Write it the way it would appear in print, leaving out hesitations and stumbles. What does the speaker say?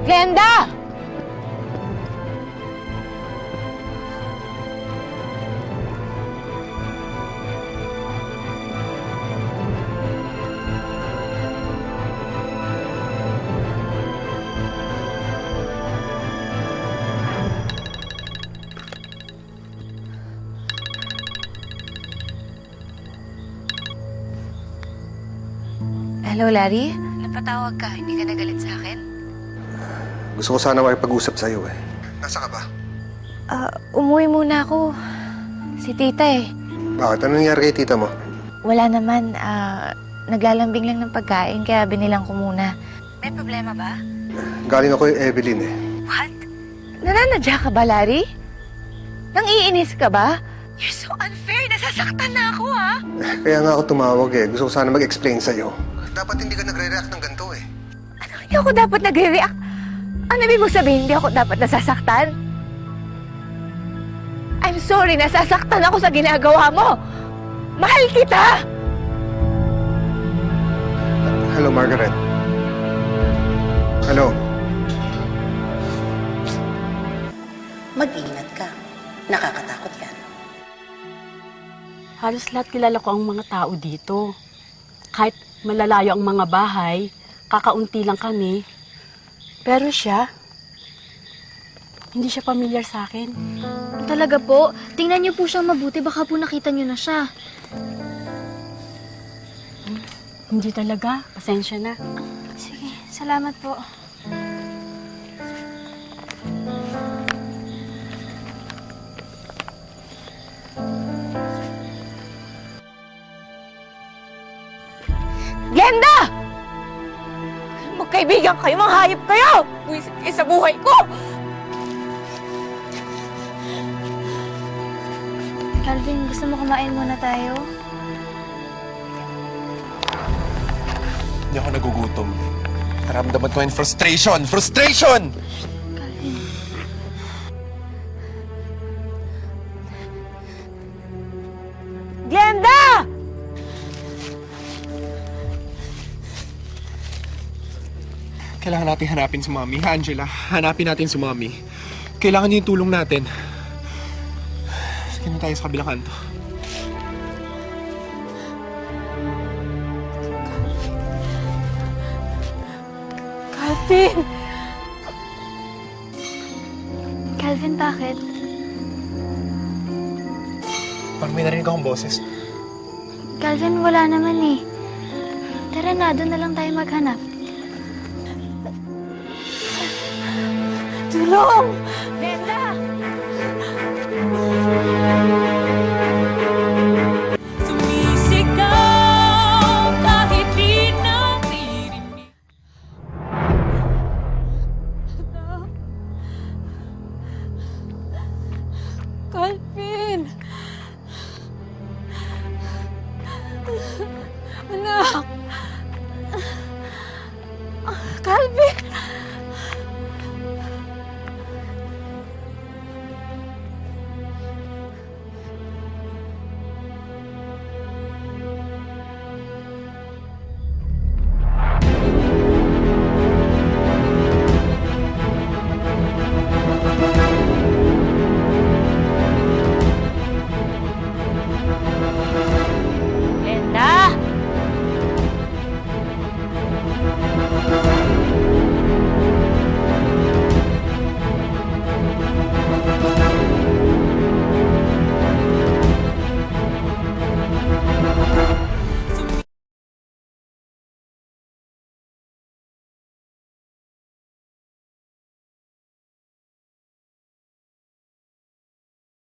Glenda! Hello, Larry? Napatawag ka. Hindi ka nagalit sa akin? Gusto ko sana makipag-usap sa'yo eh. Nasa ka ba? Umuwi muna ako. Si tita eh. Bakit? Ano nangyari kay tita mo? Wala naman. Naglalambing lang ng pagkain kaya binilang ko muna. May problema ba? Galing ako yung Evelyn eh. What? Nananadya ka ba, Larry? Nang-iinis ka ba? You're so unfair. Nasasaktan na ako, ha? Kaya nga ako tumawag eh. Gusto ko sana mag-explain sa'yo. Dapat hindi ka nagre-react ng ganito eh. Ano? Hindi ako dapat nagre-react? Ano ibig mo sabihin? Hindi ako dapat nasasaktan? I'm sorry. Nasasaktan ako sa ginagawa mo. Mahal kita! Hello, Margaret. Hello. Mag-ingat ka. Nakakatakot yan. Halos lahat kilala ko ang mga tao dito. Kahit malalayo ang mga bahay, kakaunti lang kami. Pero siya, hindi siya pamilyar sa akin. Talaga po? Tingnan niyo po siyang mabuti. Baka po nakita niyo na siya. Hindi talaga. Pasensya na. Sige, salamat po. Glenda! Magkaibigan kayo, mga hayop kayo! Buwisit kayo sa buhay ko! Calvin, gusto mo kumain muna tayo? Hindi ako nagugutom. Naramdaman ko yung frustration! Frustration! Calvin. Glenda! Kailangan natin hanapin si Mami. Angela, hanapin natin si Mami. Kailangan niya yung tulong natin. Sige na tayo sa kabilang kanto. Calvin! Calvin, bakit? Parang may narinig akong boses. Calvin, wala naman eh. Tara na, doon na lang tayo maghanap. Tulong! Glenda!